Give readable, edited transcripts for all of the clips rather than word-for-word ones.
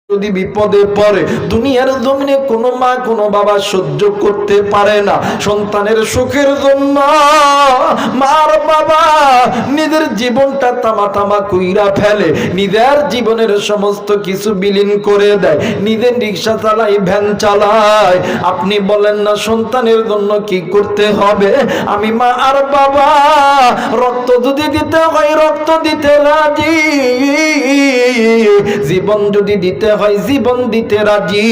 যদি বিপদে পড়ে দুনিয়ার জমিনে কোনো মা কোনো বাবা সহ্য করতে পারে না সন্তানের সুখের জন্য মার বাবা নিজের জীবনটা তামা কইরা ফেলে, নিজের জীবনের সমস্ত কিছু বিলীন করে দেয়, নিজের রিক্সা চালায়, ভ্যান চালায়। আপনি বলেন না সন্তানের জন্য কি করতে হবে? আমি মা আর বাবা রক্ত যদি দিতে হয় রক্ত দিতে রাজি, জীবন যদি দিতে হয় জীবন দিতে রাজি।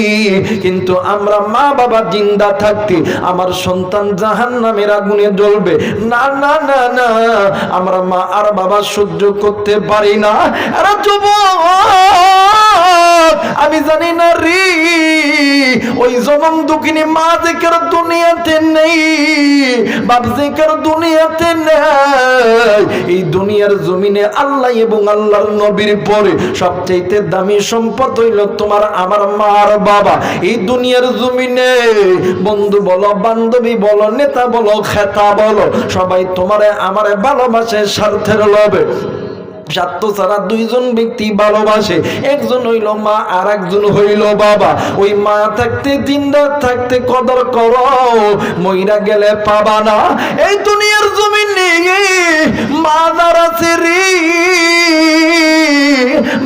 কিন্তু আমরা মা বাবা জিন্দা থাকতে আমার সন্তান জাহান্নামের আগুনে জ্বলবে না না না না, আমরা মা আর বাবা সহ্য করতে পারি না। আরে যুবক আমি জানি না রে ওই জনম দুঃখিনী মা যেকার দুনিয়াতে নেই, বাপ যেকার দুনিয়াতে নেই, এই দুনিয়ার জমিনে আল্লাহ এবং আল্লাহর নবীর পরে সবচেয়ে দামি সম্পদ হইল তোমার আমার মা আর বাবা। এই দুনিয়ার জমিনে বন্ধু বলো, বান্ধবী বলো, নেতা বলো, খেতা বলো, সবাই তোমারে আমারে ভালোবাসে স্বার্থের লোভে। স্বার্থ ছাড়া দুইজন ব্যক্তি ভালোবাসে, একজন হইল মা আর একজন হইল বাবা। ওই মা থাকতে দিনরাত থাকতে কদর করো, মইরা গেলে পাবা না। এই দুনিয়ার জমিনে মা যারা আছে রে,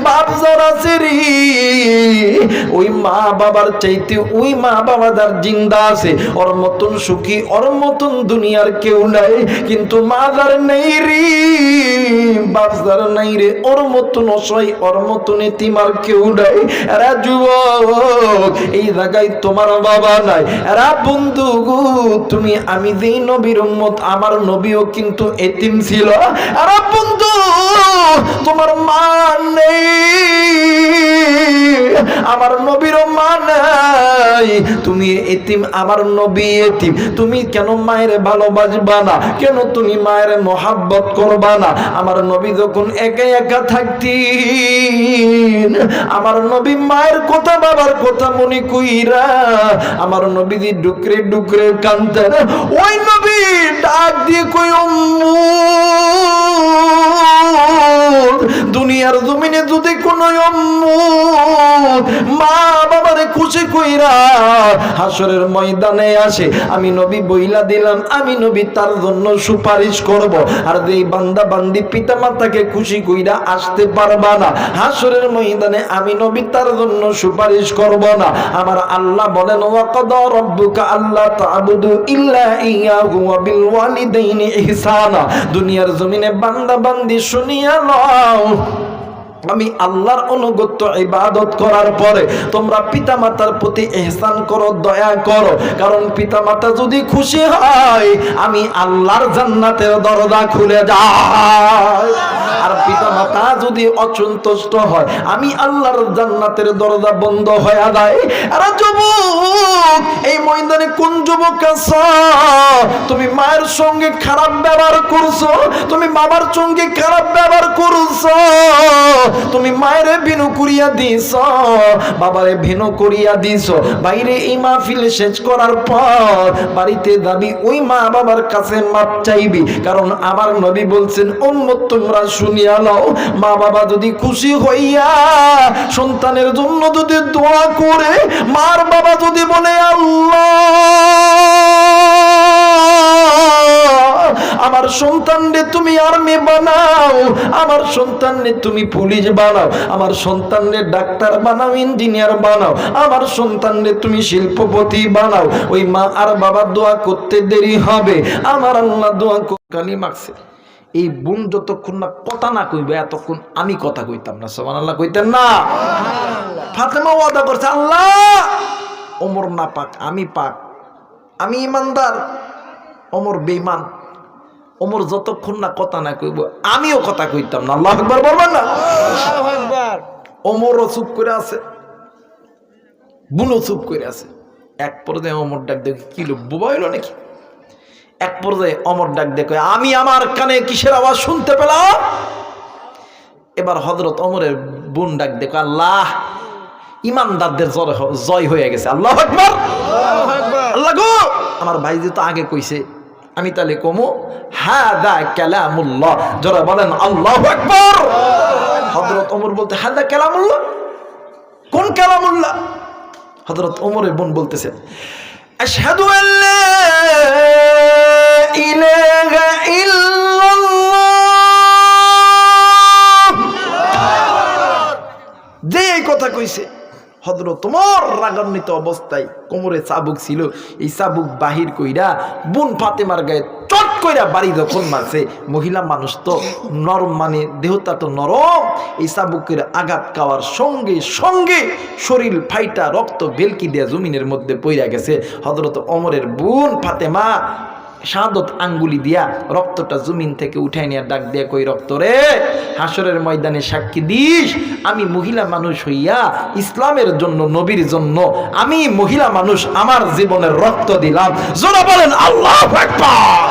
বাপ যারা আছে রে, ওই মা বাবার চাইতে ওই মা বাবা যার জিন্দা আছে ওর মতন সুখী ওর মতন দুনিয়ার কেউ নাই। কিন্তু মা যার নেই রে, বাপ যার নাই রে, ওর মতন অসহায় ওর মতন এতিম আর কেউ নাই। এরা যুবক এই জায়গায় তোমার বাবা নাই। এরা বন্ধু তুমি আমি যেই নবীর উম্মত আমার নবীও কিন্তু এতিম ছিল। এরা বন্ধু তোমার মা নেই, আমার নবীরও মা নাই, তুমি এতিম আমার নবী এতিম। তুমি কেন মায়ের ভালোবাসবা না? কেন তুমি মায়ের মহাব্বত করবা না? আমার নবী যখন একা একা থাকতেন আমার নবী মায়ের কথা বাবার কথা মনে কইরা আমার নবী যে ডুকরে ডুকরে কাঁদতেন, ওই নবী ডাক দিয়ে কই আম্মু দুনিয়ার জমিনে যদি কোনো আম্মু মা বাবারে খুশি কইরা হাসরের ময়দানে আসে, আমি নবী বইলা দিলাম আমি নবী তার জন্য সুপারিশ করব। আর যেই বান্দা বান্দি পিতা মাতাকে খুশি কইরা আসতে পারবা না হাসরের ময়দানে আমি নবী তার জন্য সুপারিশ করব না। আমার আল্লাহ বলেন ওয়াকাদা রাব্বুকা আল্লা তা'বুদু ইল্লা ইয়াহু ওয়া বিল ওয়ালিদাইনি ইহসানা। দুনিয়ার জমিনে বান্দা বান্দি শুনিয়া নাও, আমি আল্লাহর অনুগত্য ইবাদত করার পরে তোমরা পিতামাতার প্রতি ইহসান করো, দয়া করো। কারণ পিতামাতা যদি খুশি হয় আমি আল্লাহর জান্নাতের দরজা খুলে যায়, আর পিতামাতা যদি অসন্তুষ্ট হয় আমি আল্লাহর জান্নাতের দরজা বন্ধ হয়ে যায়। আর যুবক এই ময়দানে কোন যুবক আছো তুমি মায়ের সঙ্গে খারাপ ব্যবহার করছো, তুমি বাবার সঙ্গে খারাপ ব্যবহার করছো, তুমি মায়েরে ভিনু করিয়া দিছ, বাবারে ভিনু করিয়া দিছ। বাইরে এই মাহফিল শেষ করার পর বাড়িতে যাবি ওই মা বাবার কাছে মাপ চাইবি। কারণ আমার নবী বলছেন উম্মত তোমরা শুনিয়া নাও, মা বাবা যদি খুশি হইয়া সন্তানের জন্য যদি দোয়া করে, মার বাবা যদি বলে আল্লাহ আমার সন্তানরে তুমি আর্মি বানাও, আমার সন্তানরে তুমি পুলিশ বানাও, আমার সন্তানরে ডাক্তার বানাও, ইঞ্জিনিয়ার বানাও, আমার সন্তানরে তুমি শিল্পপতি বানাও। ওই মা আর বাবার দোয়া করতে দেরি হবে, আমার আল্লাহ দোয়া কালি মাগছে। এই বোন যতক্ষণ না কথা না কইবে এতক্ষণ আমি কথা কইতাম না। সুবহানাল্লাহ কইতেন না? ফাতেমা ওয়াদা করছে আল্লাহ ওমর না পাক আমি পাক, আমি ইমানদার, ওমর বেঈমান। ওমর যতক্ষণ না কথা না কইব আমিও কথা কইতাম না। আল্লাহু আকবার বলবেন না? আল্লাহু আকবার। ওমরও চুপ করে আছে, বুনও চুপ করে আছে। এক পর্যায়ে ওমর ডাক দেখে কি লোক বোবা হইল নাকি? এক পর্যায়ে ওমর ডাক দেখে আমি আমার কানে কিসের আওয়াজ শুনতে পেলাম? এবার হযরত ওমরের বোন ডাক দেখে আল্লাহ ইমানদারদের জয় হয়ে গেছে। আল্লাহু আকবার, আল্লাহু আকবার। আল্লাহ গো আমার ভাই যে তো আগে কইছে আমি তাহলে কমু হাদা কালামুল্লাহ, যারা বলেন আল্লাহু আকবার। হযরত ওমর বলতে হাদা কালামুল্লাহ, কোন কালামুল্লাহ? হযরত ওমরের বোন বলতেছেন, আশহাদু আল্লা ইলাহা ইল্লাল্লাহ। যে এই কথা কইছে, হযরত ওমর রাগান্বিত অবস্থায়, কোমরে চাবুক ছিল, এই চাবুক বাহির কইরা বোন ফাতেমার গায়ে চট কইরা বাড়ি যখন মারছে, মহিলা মানুষ তো নরম, মানে দেহটা তো নরম, এই চাবুকের আঘাত খাওয়ার সঙ্গে সঙ্গে শরীর ফাইটা রক্ত বেলকি দিয়া জমিনের মধ্যে পইরা গেছে। হযরত ওমরের বোন ফাতেমা শাহাদত আঙ্গুলি দিয়া রক্তটা জমিন থেকে উঠাই নিয়ে ডাক দিয়া কই, রক্ত রে, হাসরের ময়দানে সাক্ষী দিস, আমি মহিলা মানুষ হইয়া ইসলামের জন্য, নবীর জন্য আমি মহিলা মানুষ আমার জীবনের রক্ত দিলাম। জোরে বলেন আল্লাহু আকবার।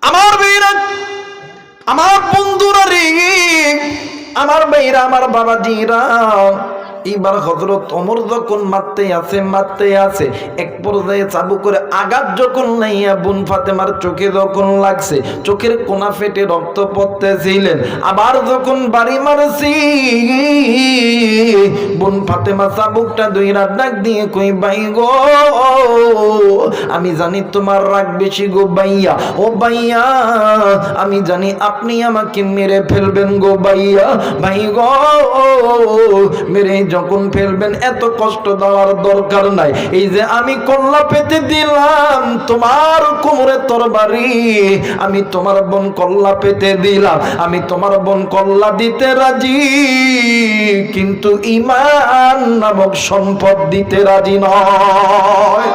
আমার ভাইরা, আমার বন্ধুরা রে, আমার ভাইরা, আমার বাবাজিরা, এইবার হযরত ওমর যখন মারতে আছে, এক পর্যায়ে চাবুক করে আঘাত যখন নাইয়া বোন ফাতেমার চোখে যখন লাগছে, চোখের কোনা ফেটে রক্ত পড়তেছিলেন, আবার যখন বাড়ি মারছি, বোন ফাতেমা চাবুকটা ধইরা ডাক দিয়ে কই, ভাই গো, আমি জানি তোমার রাগ বেশি গো ভাইয়া, ও ভাইয়া, আমি জানি আপনি আমাকে মেরে ফেলবেন গো ভাইয়া, ভাই গো, মেরে যখন ফেলবেন এত কষ্ট দেওয়ার দরকার নাই, এই যে আমি কল্লা পেতে দিলাম তোমার কোমরে তরবারি, আমি তোমার বোন কল্লা পেতে দিলাম, আমি তোমার বোন কল্লা দিতে রাজি, কিন্তু ঈমান নামক সম্পদ দিতে রাজি নয়।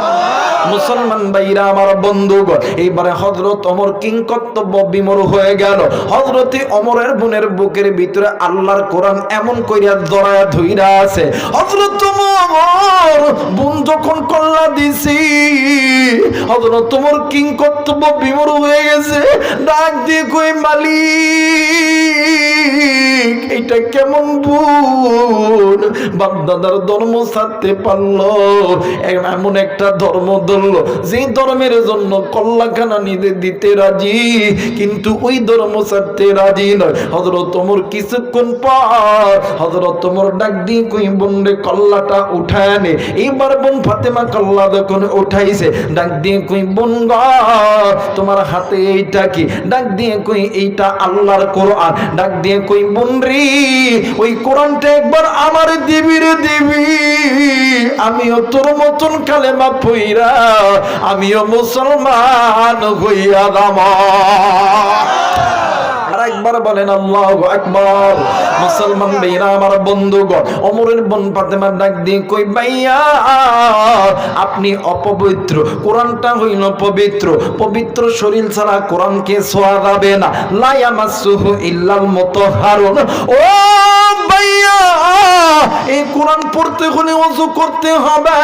মুসলমান ভাইরা, আমার বন্ধুগণ, এইবারে হযরত ওমর কিংকর্তব্য বিমূঢ় হয়ে গেল। হযরতে ওমরের বোনের বুকের ভিতরে আল্লাহর কোরআন এমন কইরা জড়ায়া ধইরা আছে। হযরত ওমর বোন যখন কল্লা দিছি, হযরত ওমর কিংকর্তব্য বিমূঢ় হয়ে গেছে, ডাক দিয়ে কই, মালিক, এটা কেমন বোন, বাপ দাদার ধর্ম ছাড়তে পারলো, এমন একটা ধর্ম ধরলো যে ধর্মের জন্য কল্লাখানা নিজে দিতে রাজি, কিন্তু ওই ধর্ম ছাড়তে রাজি নয়। হযরত ওমর কিছুক্ষণ পর হযরত ওমর ডাক দিয়ে কই, বোন রে, কল্লাটা উঠায় নে। এইবার বোন ফাতেমা কল্লা যখন উঠাইছে, ডাক দিয়ে কই, বোন গো, তোমার হাতে এইটা কি? ডাক দিয়ে কই, এইটা আল্লাহর কোরআন। ডাক দিয়ে কই, বোন রে, ওই কোরআনটা একবার আমার দিবি রে, দিবি, আমিও তোর মতন কালেমা পইরা আমিও মুসলমান হইয়া দাম। একবার বলেন আল্লাহু আকবার। মুসলমান ভাইরা, আমার বন্ধুগণ, ওমরের বোন ফাতেমা ডাক দিয়ে কই, ভাইয়া, আপনি অপবিত্র, কোরআনটা হইল পবিত্র, পবিত্র শরীর ছাড়া কোরআনকে ছোঁয়া যাবে না, লা ইয়ামাসসুহু ইল্লাল মুতাহহারুন। ও ভাইয়া, এই কোরআন পড়তে হলে ওযু করতে হবে,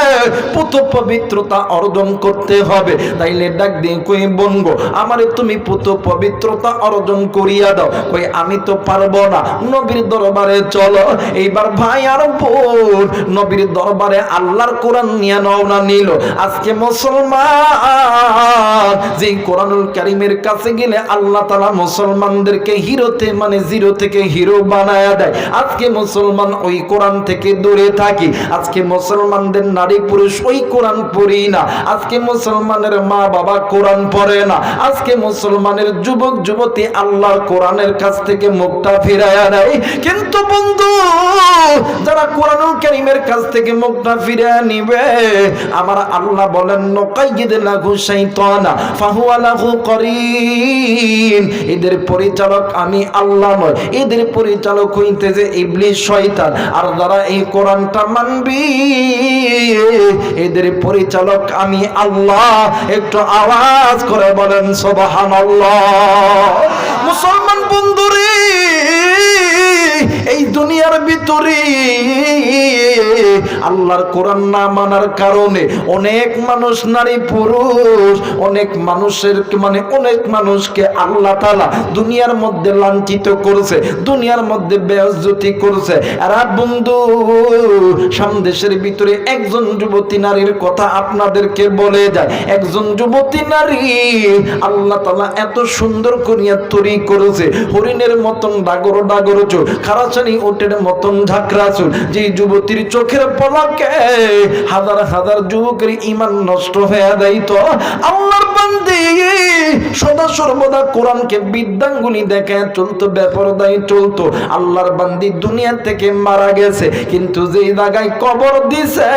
পুত পবিত্রতা অর্জন করতে হবে। তাইলে ডাক দিয়ে কই, বোন গো, আমারে তুমি পুত পবিত্রতা অর্জন করিয়া দাও। কই, আমি তো পারবো না, নবীর দরবারে চলো। এইবার ভাই আর বোন নবীর দরবারে আল্লাহর কোরআন নিয়ে রওনা নিল। আজকে মুসলমান যে কোরআনুল কারীমের কাছে গেলে আল্লাহ তাআলা মুসলমানদেরকে হিরোতে, মানে জিরো থেকে হিরো বানায়া দেয়। আজকে মুসলমান ওই কোরআন থেকে দূরে থাকি। আজকে মুসলমানদের নারী পুরুষ ওই কোরআন পড়ি না। আজকে মুসলমানের মা বাবা কোরআন পড়ে না। আজকে মুসলমানের যুবক যুবতী আল্লাহর কোরআনের কাছ থেকে মুখটা ফিরায়া নেয়। কিন্তু বন্ধু, যারা কোরআনুল কারীমের কাছ থেকে মুখটা ফিরায়া নিবে, আমার আল্লাহ বলেন, নুকাইয়িদ লাহু শাইতানা ফাহুয়া লাহু করিন, এদের পরিচালক আমি আল্লাহ নয়, এদের পরিচালক হইতেছে ইবলিস, শয়তান। আর যারা এই কোরআনটা মানবি, এদের পরিচালক আমি আল্লাহ। একটু আওয়াজ করে বলেন সুবহানাল্লাহ। মুসলমান বন্ধুরে, এই দুনিয়ার ভিতরে আল্লাহর কোরআন না মানার কারণে অনেক মানুষ, নারী পুরুষ, অনেক মানুষের, মানে অনেক মানুষকে আল্লাহ তাআলা দুনিয়ার মধ্যে লাঞ্ছিত করেছে, দুনিয়ার মধ্যে বেইজ্জতি করেছে। আর বন্ধু, সামদেশের ভিতরে একজন যুবতী নারীর কথা আপনাদেরকে বলে যায়। একজন যুবতী নারী আল্লাহ তাআলা এত সুন্দর করিয়া তৈরি করেছে, হরিণের মতন ডাগর ডাগর চোখ, খারাচানি উটের মতন ঝাঁকড়া চুল, যে যুবতীর চোখের পলকে হাজার হাজার যুবকের ঈমান নষ্ট হয়ে যাইত। আল্লাহর বান্দী সদা সর্বদা কোরআনকে বিদ্যাঙ্গুলি দেখে চলতো, বেপরদায় চলতো। আল্লাহর বান্দী দুনিয়া থেকে মারা গেছে, কিন্তু যেই জায়গায় কবর দিছে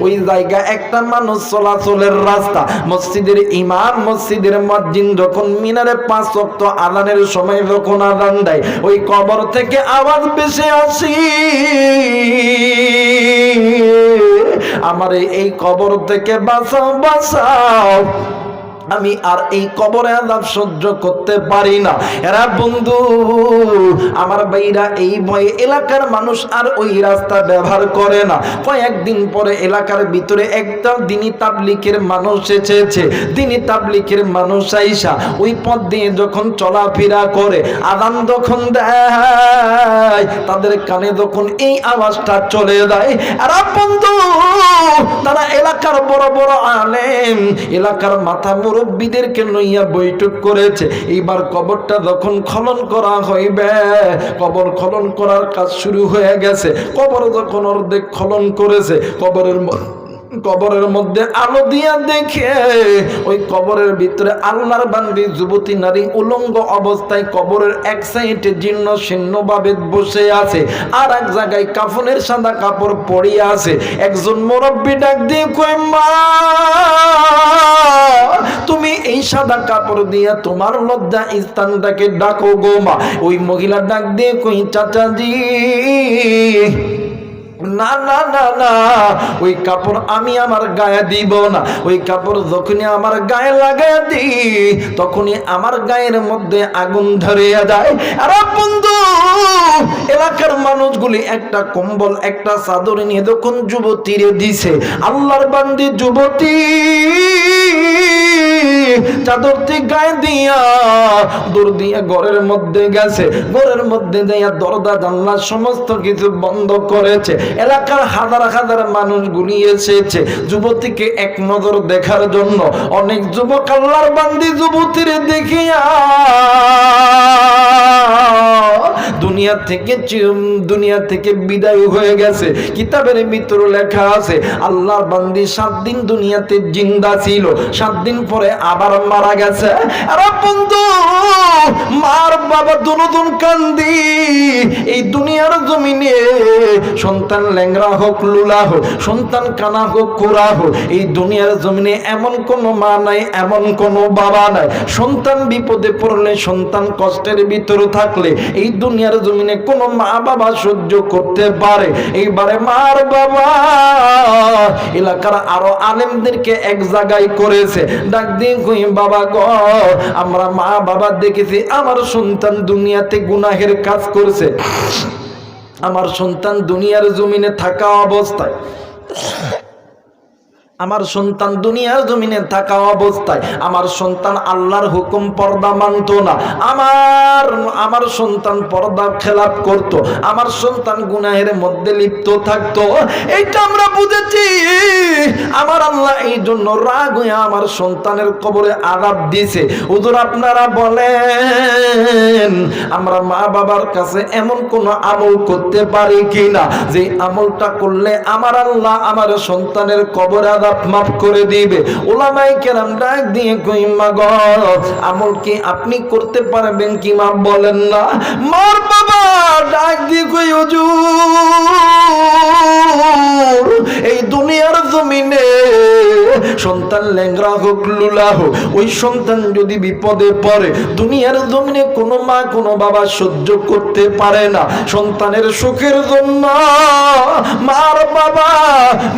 ওই জায়গা একটা মানুষ চলাচলের রাস্তা। মসজিদের ইমাম, মসজিদের মুয়াজ্জিন যখন মিনারে 5 ওয়াক্ত আযানের সময় যখন আযান দেয়, ওই কবর থেকে আওয়াজ ভেসে আসে, আমারে এই কবর থেকে বাঁচাও বাঁচাও, আমি আর এই কবরে আযাব সহ্য করতে পারি না। এরা বন্ধু আমার ভাইরা, এই ভয়ে এলাকার মানুষ আর ওই রাস্তা ব্যবহার করে না। কয়েকদিন পরে এলাকার ভিতরে একটা দিনী তাবলীগের মানুষ এসেছে। দিনী তাবলীগের মানুষ আইসা ওই পথ দিয়ে যখন চলাফেরা করে, আযান যখন দেয়, তাদের কানে যখন এই আওয়াজটা চলে যায়, এরা বন্ধু তারা এলাকার বড় বড় আলেম, এলাকার মাথা মুরব্বীদেরকে লইয়া বৈঠক করেছে। এইবার কবরটা যখন খনন করা হইবে, কবর খনন করার কাজ শুরু হয়ে গেছে। কবর যখন অর্ধেক খনন করেছে, কবরের মধ্যে আলো দিয়া দেখে ওই কবরের ভিতরে আল্লাহর বান্দী যুবতী নারী উলঙ্গ অবস্থায় কবরের এক সাইডে জীর্ণ শীর্ণ ভাবে বসে আছে, আর এক জায়গায় কাফনের সাদা কাপড় পরিয়ে আছে। একজন মুরব্বী ডাক দিয়ে কই, মা তুমি এই সাদা কাপড় দিয়া তোমার লজ্জা স্থানটাকে ডাকো গো মা। ওই মহিলা ডাক দিয়ে কই, চাচাজি না না না না, ওই কাপড় আমি আমার গায়ে দিব না। ওই কাপড় যখনই আমার গায়ে লাগাই দিই, তখনই আমার গায়ের মধ্যে আগুন ধরে যায়। আরে বন্ধু, এলাকার মানুষগুলি একটা কম্বল একটা চাদর নিয়ে যখন যুবতীরে দিছে, আল্লাহর বান্দি যুবতী চাদরটি গায়ে দিয়া দৌড় দিয়ে ঘরের মধ্যে গেছে। ঘরের মধ্যে যাইয়া দরজা জানলা সমস্ত কিছু বন্ধ করেছে। এলাকার হাজার হাজার মানুষগুলি এসেছে যুবতীকে এক নজর দেখার জন্য। অনেক যুবক আল্লাহর বান্দি যুবতীরে দেখিয়া দুনিয়া থেকে বিদায় হয়ে গেছে। কিতাবের ভিতরে লেখা আছে আল্লাহর বান্দি 7 দিন দুনিয়াতে জিন্দা ছিল, 7 দিন পরে আবার মারা গেছে। আরে বন্ধু, মার বাবা দুনুদুন কান্দি। এই দুনিয়ার জমিনে সন্তান ল্যাংরা হোক লুলা হোক, সন্তান কানা হোক কোরা হোক, এই দুনিয়ার জমিনে এমন কোন মা নাই, এমন কোন বাবা নাই। সন্তান বিপদে পড়লে, সন্তান কষ্টের ভিতরে থাকলে এই দুনিয়ার জমিনে কোন মা বাবা সহ্য করতে পারে? এইবারে মার বাবা এলাকার আরো আলেমদেরকে এক জায়গায় করেছে, ডাক দিয়ে কই, বাবা গো, আমরা মা বাবা দেখেছি আমার সন্তান দুনিয়াতে গুনাহের কাজ করছে। আমার সন্তান দুনিয়ার জমিনে থাকা অবস্থায় আমার সন্তান দুনিয়ার জমিনে থাকা অবস্থায় আমার সন্তান আল্লাহর হুকুম পর্দা মানত না। আমার সন্তান পর্দা খেলাপ করত, আমার সন্তান গুনাহের মধ্যে লিপ্ত থাকতো। এইটা আমরা বুঝেছি। আমার আল্লাহ এই জন্য রাগ হয়ে আমার সন্তানের কবরে আযাব দিয়েছে। হুজুর আপনারা বলেন, আমরা মা বাবার কাছে এমন কোন আমল করতে পারি কিনা যে আমলটা করলে আমার আল্লাহ আমার সন্তানের কবরে আযাব মাফ করে দিবে? ওলামায়ে কেরাম ডাক দিয়ে কই, মা গো, আমল কি আপনি করতে পারবেন কি মা? বলেন না। মার বাবা ডাক দিয়ে কই, হুজুর, এই দুনিয়ার জমিনে সন্তান ল্যাংরা হোক লুলা হোক, ওই সন্তান যদি বিপদে পড়ে দুনিয়ার জমিনে কোনো মা কোনো বাবা সহ্য করতে পারে না। সন্তানের সুখের জন্য মার বাবা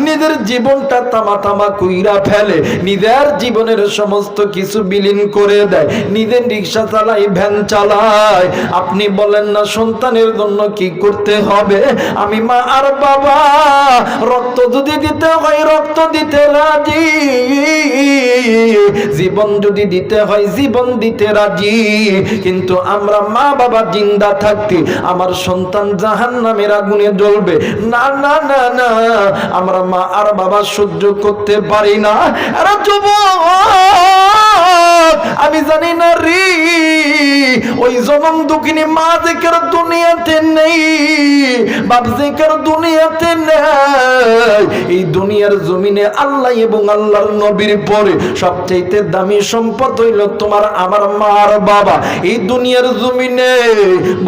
নিজের জীবনটা তামা তামা কইরা ফেলে, নিজের জীবনের সমস্ত কিছু বিলীন করে দেয়, নিজের রিক্সা চালায়, ভ্যান চালায়। আপনি বলেন না সন্তানের জন্য কি করতে হবে? আমি মা আর বাবা রক্ত যদি দিতে হয় রক্ত দিতে রাজি, জীবন যদি দিতে হয় জীবন দিতে রাজি, কিন্তু আমরা মা বাবা জিন্দা থাকতে আমার সন্তান জাহান্নামের আগুনে জ্বলবে, না না না না, আমরা মা আর বাবা সহ্য করতে পারি না। আরে যুবক, আমি জানি না রে, ওই জনম দুঃখিনী মা যেকার দুনিয়াতে নেই, বাপ যেকার দুনিয়াতে নেই, এই দুনিয়ার জমিনে আল্লাহ এবং আল্লাহর নবীর পরে সবচেয়ে দামি সম্পদ হইল তোমার আমার মা আর বাবা। এই দুনিয়ার জমিনে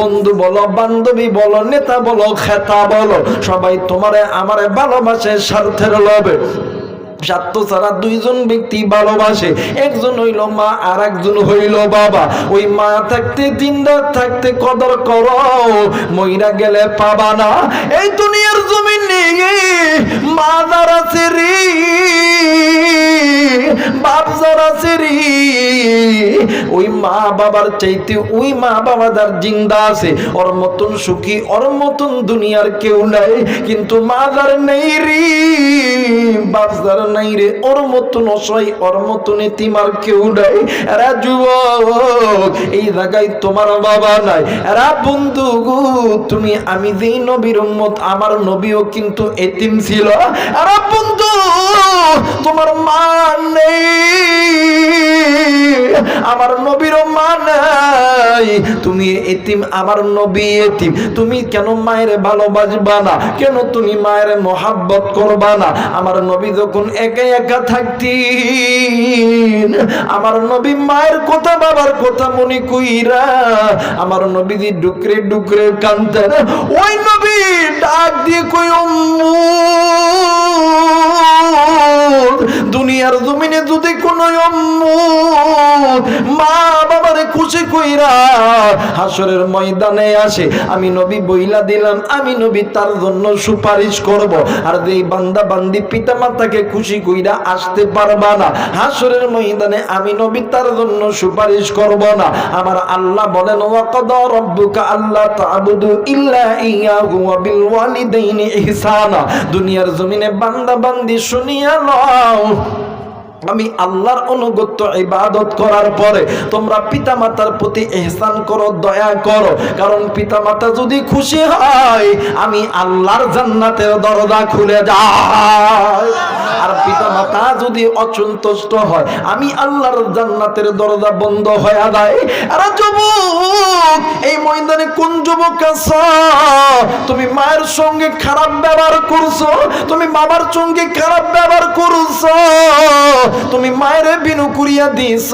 বন্ধু বলো, বান্ধবী বলো, নেতা বলো, খেতা বলো, সবাই তোমারে আমারে ভালোবাসে স্বার্থের লোভে। স্বার্থ ছাড়া দুইজন ব্যক্তি ভালোবাসে, একজন হইল মা আর একজন হইল বাবা। ওই মা থাকতে জিন্দা থাকতে কদর করো, মইরা গেলে পাবা না। এই দুনিয়ার জমিন নিয়ে মা যারা রে, বাপ যারা রে, ওই মা বাবার চাইতে ওই মা বাবা যার জিন্দা আছে, ওর মতন সুখী ওর মতন দুনিয়ার কেউ নাই। কিন্তু মা যার নেই রে, বাপ যার নাই রে, ওর মতন অসহায় ওর মতন এতিম আর কেউ নাই। এরা যুবক, এই জায়গায় তোমার বাবা নাই। এরা বন্ধু গো, তুমি আমি যেই নবীর উম্মত, আমার নবীও কিন্তু এতিম ছিল। এরা বন্ধু, তোমার মা নেই, আমার নবীরও মা নাই, তুমি এতিম, আমার নবী এতিম, তুমি কেন মায়ের ভালোবাসবা না? কেন তুমি মায়ের মহাব্বত করবা না? আমার নবী যখন একা একা থাকতেন, আমার নবী মায়ের কথা বাবার কথা মনে কইরা আমার নবীজি ডুকরে ডুকরে কাঁদতেন। ওই নবী ডাক দিয়ে কই, দুনিয়ার জমিনে যদি কোন মা বাবারে খুশি কইরা হাসরের ময়দানে আসে, আমি নবী বইলা দিলাম, আমি নবী তার জন্য সুপারিশ করব। আর যেই বান্দা বান্দি পিতা মাতাকে খুশি কইরা আসতে পারবা না হাসরের ময়দানে, আমি নবী তার জন্য সুপারিশ করব না। আমার আল্লাহ বলেন, ওয়াকাদা রাব্বুকা আল্লা তা'বুদু ইল্লা ইয়াহু ওয়া বিল ওয়ালিদাইনি ইহসানা। দুনিয়ার জমিনে বান্দা বান্দি শুনিয়া লও, আমি আল্লাহর অনুগত্য ইবাদত করার পরে তোমরা পিতা মাতার প্রতি ইহসান করো, দয়া করো। কারণ পিতা মাতা যদি খুশি হয়, আমি আল্লাহর জান্নাতের দরজা খুলে যায়। আর পিতা মাতা যদি অসন্তুষ্ট হয়, আমি আল্লাহর জান্নাতের দরজা বন্ধ হয়ে যায়। আর যুবক, এই ময়দানে কোন যুবক আছো, তুমি মায়ের সঙ্গে খারাপ ব্যবহার করছো, তুমি বাবার সঙ্গে খারাপ ব্যবহার করছো, তুমি মায়ের ভিনু করিয়া দিছ,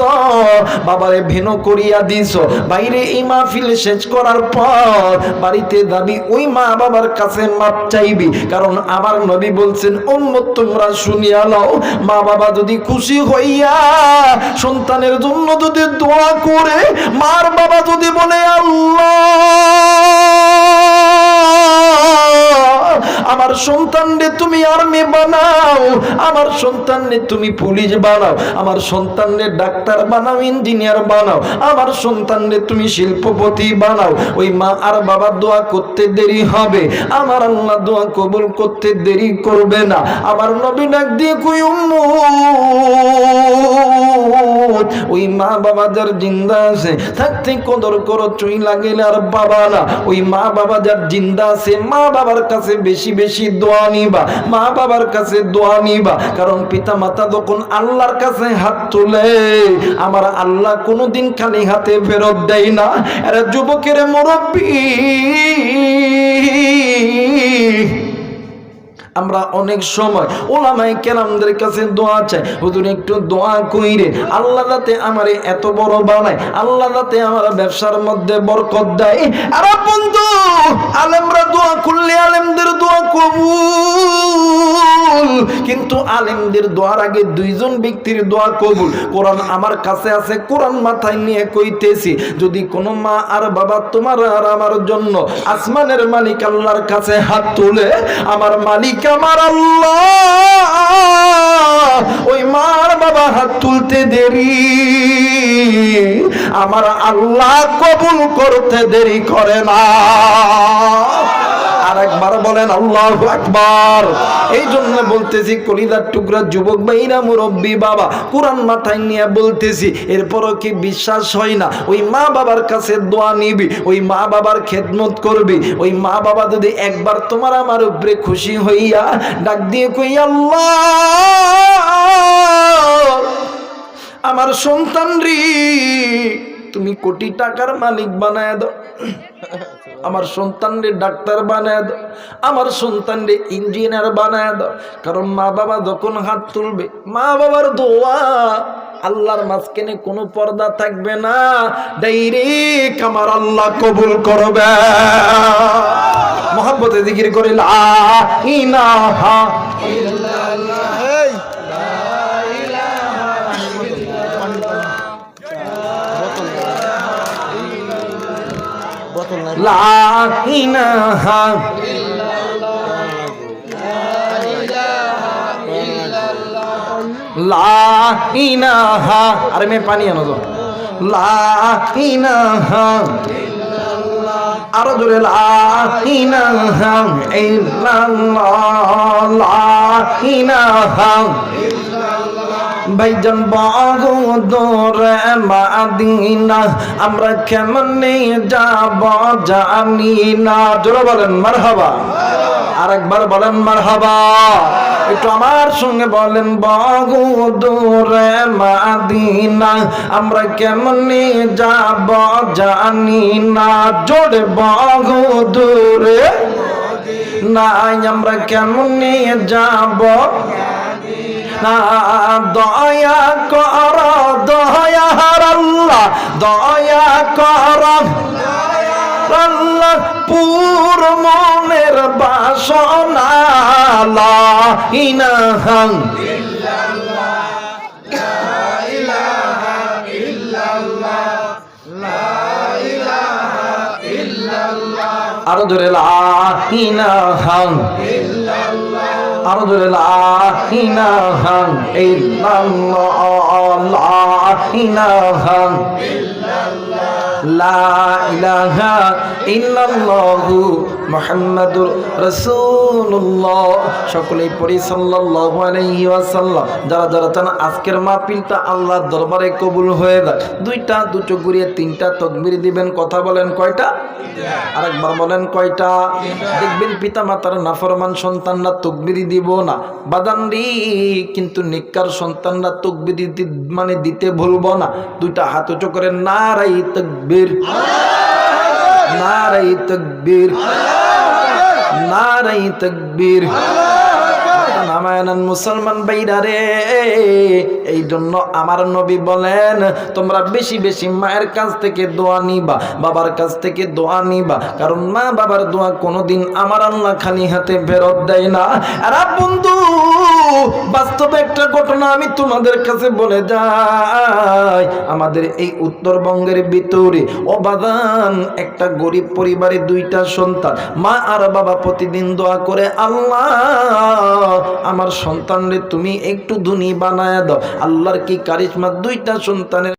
বাবারে ভিনু করিয়া দিছ। বাইরে এই মাহফিল শেষ করার পর বাড়িতে যাবি, ওই মা বাবার কাছে মাপ চাইবি। কারণ আমার নবী বলছেন, উম্মত তোমরা শুনিয়া লও, মা বাবা যদি খুশি হইয়া সন্তানের জন্য যদি দোয়া করে, মার বাবা যদি বলে আল্লাহ আমার সন্তানরে তুমি আর্মি বানাও, আমার সন্তানরে তুমি পুলিশ বানাও, আমার সন্তানরে ডাক্তার বানাও, ইঞ্জিনিয়ার বানাও, আমার সন্তানরে তুমি শিল্পপতি বানাও, ওই মা আর বাবা দোয়া করতে দেরি হবে, আমার আল্লাহ দোয়া কবুল করতে দেরি করবে না। আমার নবী ডাক দিয়ে কই, উম্মত, ওই মা বাবা যার জিন্দা আছে থাকতে কদর করো, চুই লাগেলে আর বাবা না। ওই মা বাবা যার জিন্দা আছে, মা বাবার কাছে বেশি বেশি দোয়া নিবা, মা বাবার কাছে দোয়া নিবা। কারণ পিতা মাতা যখন আল্লাহর কাছে হাত তোলে, আমার আল্লাহ কোনোদিন খালি হাতে ফেরত দেয় না। এরা যুবকের মুরব্বী, আমরা অনেক সময় ওলামায়ে কেরামদের কাছে দোয়া চাই, হুজুর একটু দোয়া কইরে আল্লাহ যাতে আমারে এত বড় বানায়, আল্লাহ যাতে আমার ব্যবসার মধ্যে বরকত দেয়। আর বন্ধু, আলেমরা দোয়া করলে আলেমদের দোয়া কবুল, কিন্তু আলেমদের দোয়ার আগে দুইজন ব্যক্তির দোয়া কবুল। কোরআন আমার কাছে আছে, কোরআন মাথায় নিয়ে কইতেছি, যদি কোনো মা আর বাবা তোমার আর আমার জন্য আসমানের মালিক আল্লাহর কাছে হাত তোলে, আমার মালিক আমার আল্লাহ ওই মার বাবা হাত তুলতে দেরি, আমার আল্লাহ কবুল করতে দেরি করে না। আর একবার বলেন আল্লাহু আকবার। এই জন্য বলতেছি কলিজার টুকরা যুবক ভাইরা, মুরব্বী বাবা, কোরআন মাথায় নিয়ে বলতেছি, এরপরও কি বিশ্বাস হয় না? ওই মা বাবার কাছে দোয়া নিবি, ওই মা বাবার খেদমত করবি। ওই মা বাবা যদি একবার তোমার আমার উপরে খুশি হইয়া ডাক দিয়ে কই, আল্লাহ আমার সন্তান রে তুমি কোটি টাকার মালিক বানায় দাও, আমার সন্তান রে ডাক্তার বানায় দাও, আমার সন্তান রে ইঞ্জিনিয়ার বানায় দাও। কারণ মা বাবা যখন হাত তুলবে, মা বাবার দোয়া আল্লাহর মাঝখানে কোনো পর্দা থাকবে না, ডাইরেক্ট আমার আল্লাহ কবুল করবে। মহব্বতে জিকির করে লা ইলাহা ইল্লাল্লাহ, লা ইলাহা লা ইলাহা, আরে মে পানি আনো তো, লা ইলাহা আরো জোরে, লা ইলাহা ইল্লাল্লাহ, লা ইলাহা ভাইজান বগুদরে মাদিনা আমরা কেমনে যাব জানি না। জোরে বলেন মারহাবা, আরেকবার বলেন মারহাবা। একটু আমার সঙ্গে বলেন, বগুদরে মাদিনা আমরা কেমনে যাব জানি না। জোরে বগুদরে না আমরা কেমনে যাব না। দয়া কর দয়ার আল্লাহ, দয়া কর আল্লাহ পুর মনের বাসনা। লা ইলাহা ইল্লাল্লাহ, লা ইলাহা ইল্লাল্লাহ, লা ইলাহা ইল্লাল্লাহ, আরো ধরে লা ইলাহা ইল্লাল্লাহ, আরো ধরে লা ইলাহা ইল্লাল্লাহ, লা ইলাহা ইল্লাল্লাহ, লা ইলাহা ইল্লাল্লাহু মুহাম্মাদুর রাসূলুল্লাহ। সকলেই পড়ি সাল্লাল্লাহু আলাইহি ওয়াসাল্লাম। যারা যারা চান আজকের মাহফিলটা আল্লাহর দরবারে কবুল হয়ে যায়, দুইটা দুটো ঘুরিয়ে তিনটা তাকবীর দিবেন। কথা বলেন কয়টা? আরেকবার বলেন কয়টা? দেখবেন পিতা মাতার নাফরমান সন্তানরা তাকবীর দিব না বাদানরি, কিন্তু নেককার সন্তানরা তাকবীর মানে দিতে ভুলবো না। দুইটা হাত উঁচু করে নারায়ে তাকবীর, নারায়ে তাকবীর, নারায়ে তাকবীর। নামায়ানান মুসলমান ভাইরা রে, এই জন্য আমার নবী বলেন তোমরা বেশি বেশি মায়ের কাছ থেকে দোয়া নিবা, বাবার কাছ থেকে দোয়া নিবা। কারণ মা বাবার দোয়া কোনোদিন আমার আল্লাহ খালি হাতে ফেরত দেয় না। আর বন্ধু, বাস্তবে একটা ঘটনা আমি তোমাদের কাছে বলে যাই। আমাদের এই উত্তরবঙ্গের ভিতরে অবাদান একটা গরিব পরিবারে দুইটা সন্তান, মা আর বাবা প্রতিদিন দোয়া করে, আল্লাহ আমার সন্তানরে তুমি একটু ধনী বানায় দাও। আল্লাহর কি কারিশমা, দুইটা সন্তানের